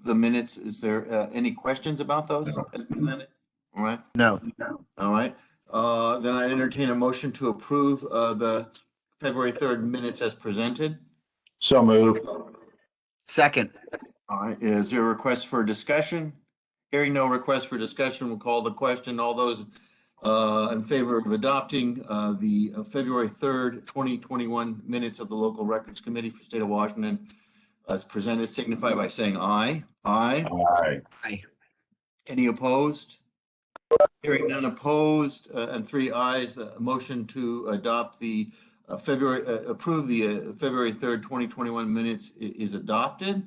the minutes. Is there any questions about those No. as presented? All right. No. All right. Then I entertain a motion to approve the February 3rd minutes as presented. So moved. Second. All right. Is there a request for discussion? Hearing no request for discussion, we'll call the question. All those in favor of adopting the February 3rd, 2021 minutes of the Local Records Committee for State of Washington as presented signify by saying aye. Aye. Aye. Aye. Any opposed? Hearing none opposed and 3 ayes, the motion to adopt the approve the February 3rd, 2021 minutes is adopted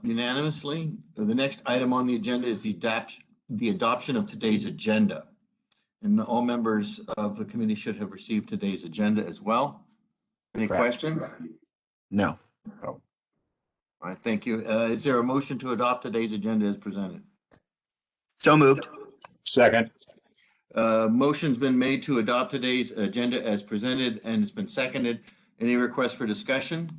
unanimously. The next item on the agenda is the adoption of today's agenda. And all members of the committee should have received today's agenda as well. Any Correct. questions? No. All right, thank you. Is there a motion to adopt today's agenda as presented? So moved. Second. Motion's been made to adopt today's agenda as presented and it's been seconded. Any requests for discussion?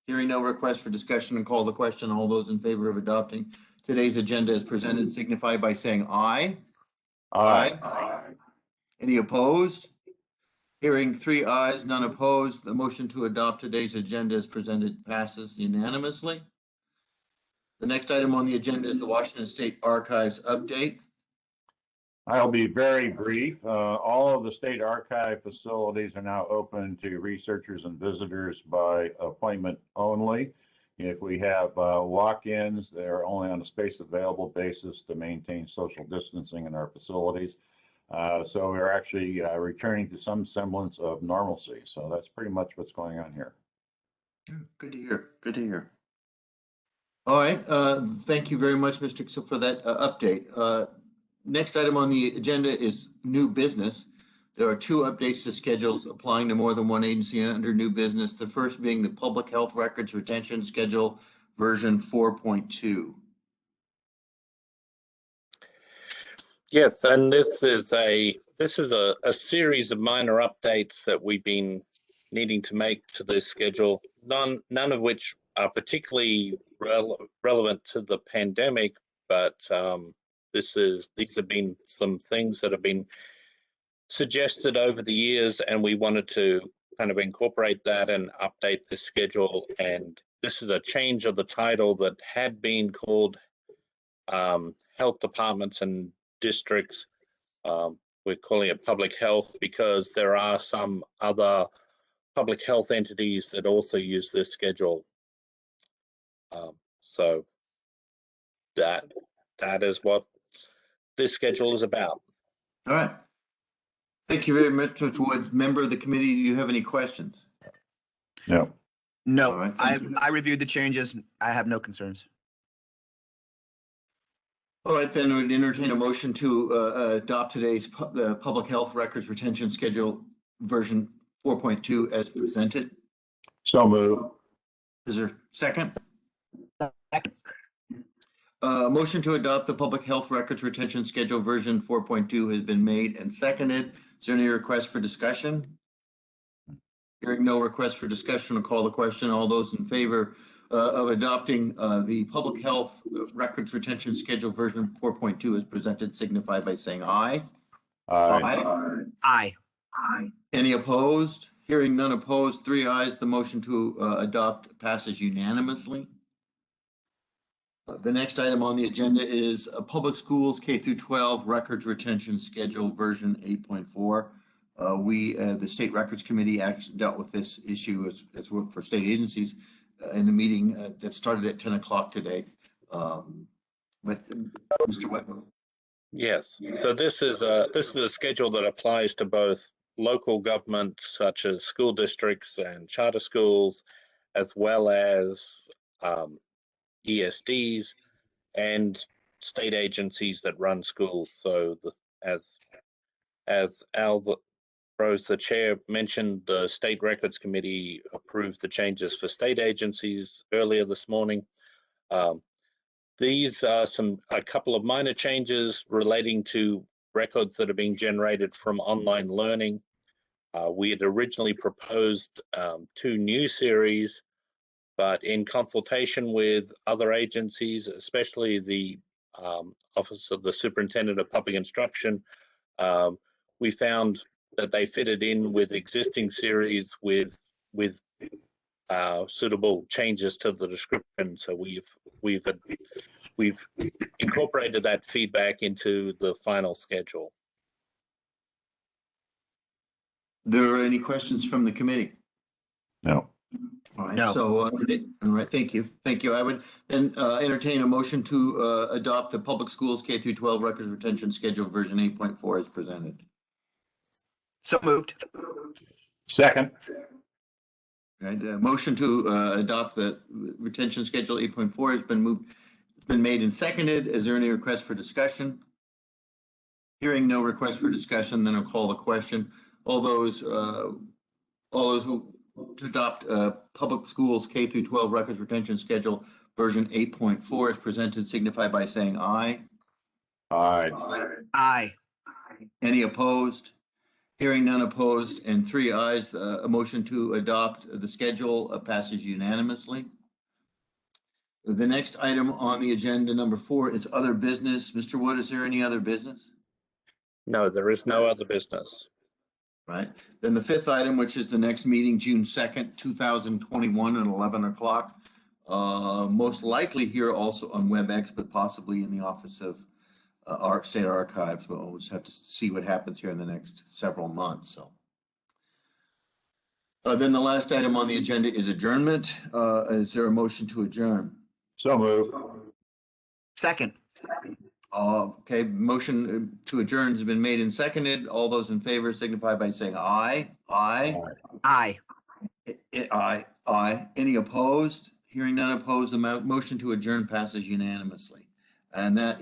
Hearing no request for discussion and call the question. All those in favor of adopting today's agenda as presented signify by saying aye. Aye. Any opposed? Hearing 3 ayes, none opposed. The motion to adopt today's agenda as presented passes unanimously. The next item on the agenda is the Washington State Archives update. I'll be very brief. All of the state archive facilities are now open to researchers and visitors by appointment only. If we have walk-ins, they're only on a space available basis to maintain social distancing in our facilities. So we're actually returning to some semblance of normalcy. So that's pretty much what's going on here. Good to hear. Good to hear. All right. Thank you very much, Mr. Kissel, for that update. Next item on the agenda is new business. There are 2 updates to schedules applying to more than one agency under new business. The first being the Public Health Records Retention Schedule version 4.2. Yes, and this is a series of minor updates that we've been needing to make to this schedule. None of which are particularly relevant to the pandemic, but these have been some things that have been suggested over the years, and we wanted to kind of incorporate that and update the schedule. And this is a change of the title that had been called Health Departments and Districts. We're calling it Public Health because there are some other public health entities that also use this schedule. So that is what this schedule is about. All right. Thank you very much, Mr. Woods. Member of the committee, do you have any questions? No. No. All right, thank you. I reviewed the changes. I have no concerns. All right, then we'd entertain a motion to adopt today's the Public Health Records Retention Schedule version 4.2 as presented. So moved. Is there a second? Second. Motion to adopt the Public Health Records Retention Schedule version 4.2 has been made and seconded. Is there any request for discussion? Hearing no request for discussion, I'll call the question. All those in favor of adopting the Public Health Records Retention Schedule version 4.2 as presented signify by saying aye. Aye. Aye. Any opposed? Hearing none opposed, 3 ayes. The motion to adopt passes unanimously. The next item on the agenda is Public Schools K-12 Records Retention Schedule version 8.4. The State Records Committee actually dealt with this issue as work for state agencies in the meeting that started at 10 o'clock today. With Mr. Webb. Yes. So this is a schedule that applies to both local governments such as school districts and charter schools, as well as ESDs and state agencies that run schools. So as Al Rose, the chair, mentioned, the State Records Committee approved the changes for state agencies earlier this morning. These are a couple of minor changes relating to records that are being generated from online learning. We had originally proposed 2 new series, but in consultation with other agencies, especially the Office of the Superintendent of Public Instruction, we found that they fitted in with existing series with suitable changes to the description. So we've incorporated that feedback into the final schedule. There are any questions from the committee? No. All right, No. so, all right, thank you. Thank you. I would then entertain a motion to adopt the public schools K through 12 records retention schedule version 8.4 as presented. So moved. Second. Right, motion to adopt the retention schedule 8.4 has been moved. It's been made and seconded. Is there any request for discussion? Hearing no request for discussion, then I'll call the question. All those who to adopt public schools K through 12 records retention schedule version 8.4 as presented signify by saying aye. Aye. Aye. Any opposed? Hearing none opposed and 3 ayes, a motion to adopt the schedule passes unanimously. The next item on the agenda, number 4, is other business. Mr. Wood, is there any other business? No, there is no other business. Right. Then the 5th item, which is the next meeting, June 2nd, 2021 at 11 o'clock. Most likely here also on WebEx, but possibly in the office of our state archives. But we'll just have to see what happens here in the next several months. So then the last item on the agenda is adjournment. Is there a motion to adjourn? So moved. Second. Okay, motion to adjourn has been made and seconded. All those in favor signify by saying aye. Aye. Aye. Aye. Aye. Any opposed? Hearing none opposed, the motion to adjourn passes unanimously. And that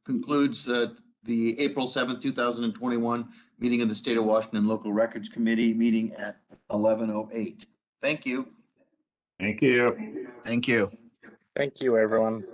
concludes the April 7th, 2021 meeting of the State of Washington Local Records Committee meeting at 11:08. Thank you. Thank you. Thank you. Thank you, everyone.